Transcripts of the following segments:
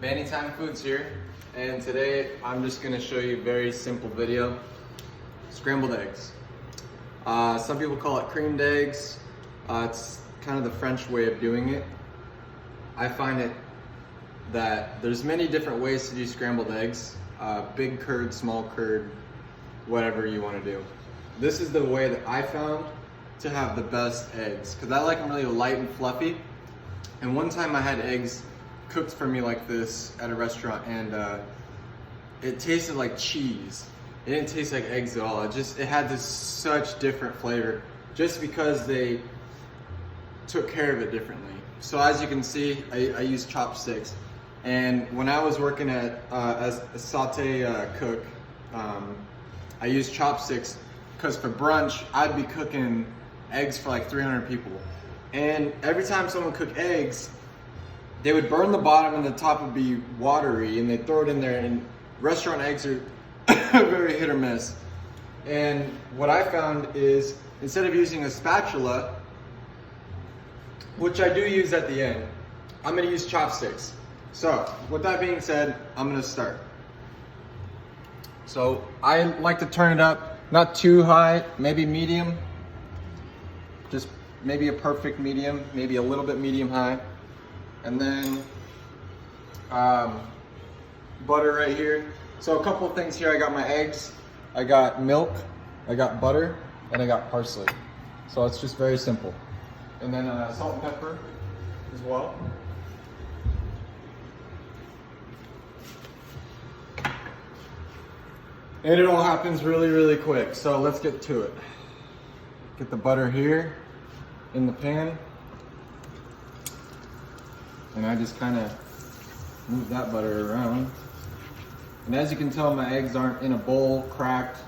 Bannitime Foods here, and today I'm just going to show you a very simple video. Scrambled eggs. Some people call it creamed eggs. It's kind of the French way of doing it. I find it that there's many different ways to do scrambled eggs. Big curd, small curd, whatever you want to do. This is the way that I found to have the best eggs, because I like them really light and fluffy. And one time I had eggs cooked for me like this at a restaurant, and it tasted like cheese. It didn't taste like eggs at all. It had this such different flavor, just because they took care of it differently. So as you can see, I use chopsticks. And when I was working at as a saute cook, I used chopsticks because for brunch I'd be cooking eggs for like 300 people. And every time someone cooked eggs, they would burn the bottom and the top would be watery, and they'd throw it in there. And restaurant eggs are very hit or miss. And what I found is, instead of using a spatula, which I do use at the end, I'm gonna use chopsticks. So with that being said, I'm gonna start. So I like to turn it up, not too high, maybe medium, just maybe a perfect medium, maybe a little bit medium high. And then butter right here. So a couple of things here. I got my eggs, I got milk, I got butter, and I got parsley. So it's just very simple. And then salt and pepper as well. And it all happens really, really quick. So let's get to it. Get the butter here in the pan. And I just kind of move that butter around. And as you can tell, my eggs aren't in a bowl, cracked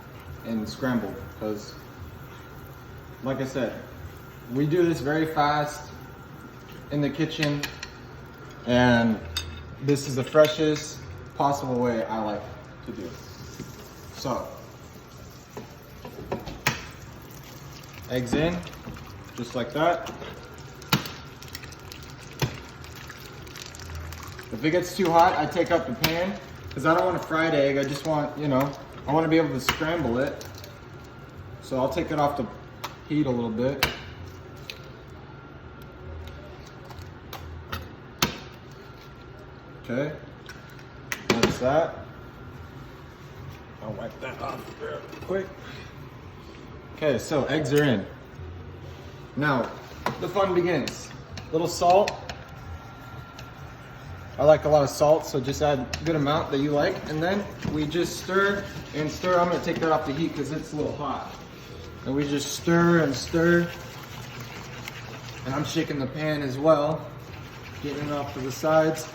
and scrambled, because like I said, we do this very fast in the kitchen, and this is the freshest possible way I like to do it. So, eggs in, just like that. If it gets too hot, I take out the pan, because I don't want a fried egg. I just want, I want to be able to scramble it. So I'll take it off the heat a little bit. Okay, that's that. I'll wipe that off real quick. Okay, so eggs are in. Now, the fun begins. Little salt. I like a lot of salt, so just add a good amount that you like. And then we just stir and stir. I'm gonna take that off the heat because it's a little hot. And we just stir and stir. And I'm shaking the pan as well, getting it off to the sides.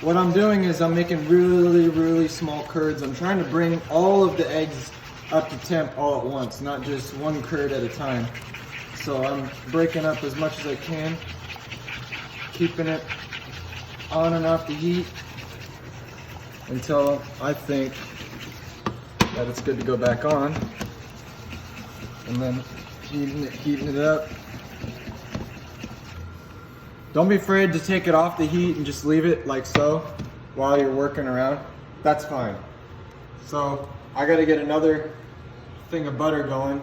What I'm doing is I'm making really, really small curds. I'm trying to bring all of the eggs up to temp all at once, not just one curd at a time. So I'm breaking up as much as I can, keeping it on and off the heat until I think that it's good to go back on, and then heating it up. Don't be afraid to take it off the heat and just leave it like so while you're working around. That's fine. So I gotta get another thing of butter going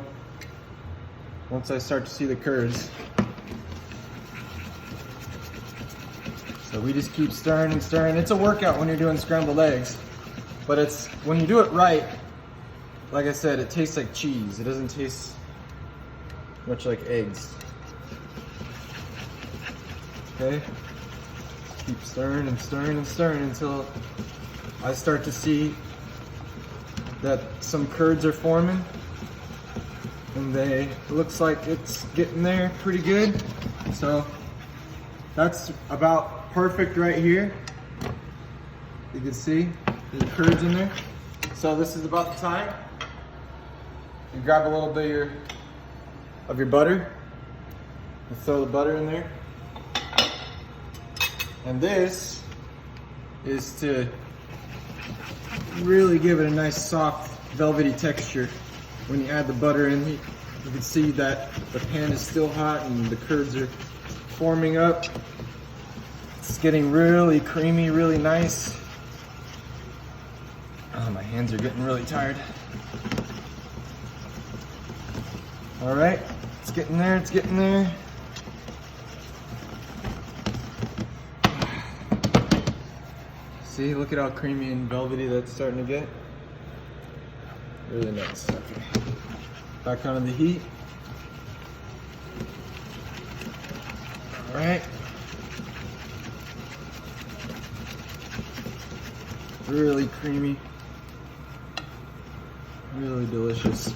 once I start to see the curds. So we just keep stirring and stirring. It's a workout when you're doing scrambled eggs, but it's when you do it right, like I said, it tastes like cheese. It doesn't taste much like eggs. Okay, keep stirring and stirring and stirring until I start to see that some curds are forming, and it looks like it's getting there pretty good. So that's about perfect right here. You can see the curds in there. So this is about the time. You grab a little bit of your butter and throw the butter in there. And this is to really give it a nice soft velvety texture. When you add the butter in, you can see that the pan is still hot and the curds are forming up. It's getting really creamy, really nice. Oh, my hands are getting really tired. All right, it's getting there, it's getting there. See, look at how creamy and velvety that's starting to get. Really nice. Okay. Back onto the heat. All right. Really creamy. Really delicious.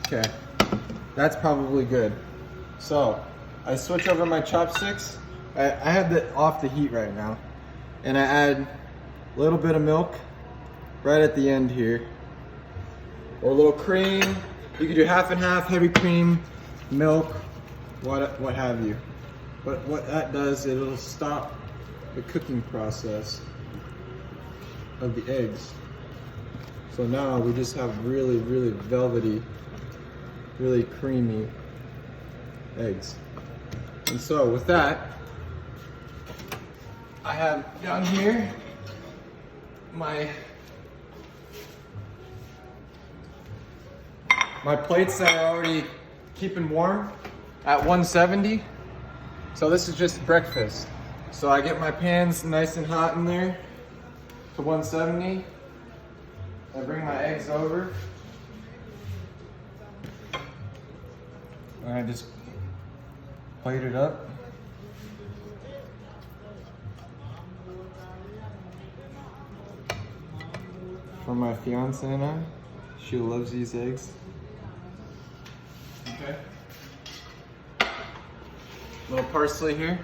Okay, that's probably good. So, I switch over my chopsticks. I have it off the heat right now. And I add a little bit of milk right at the end here. Or a little cream. You could do half and half, heavy cream, milk, what have you. But what that does, it'll stop the cooking process of the eggs. So now we just have really, really velvety, really creamy eggs. And so with that, I have down here my plates that are already keeping warm at 170. So this is just breakfast. So I get my pans nice and hot in there to 170. I bring my eggs over. And I just plate it up. For my fiance and I. She loves these eggs. Okay. Little parsley here.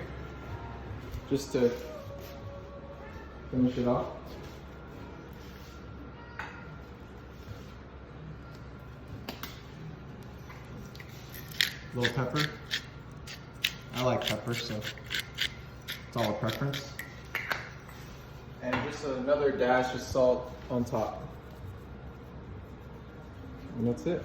Just to finish it off. Little pepper. I like pepper, so it's all a preference. And just another dash of salt on top. And that's it.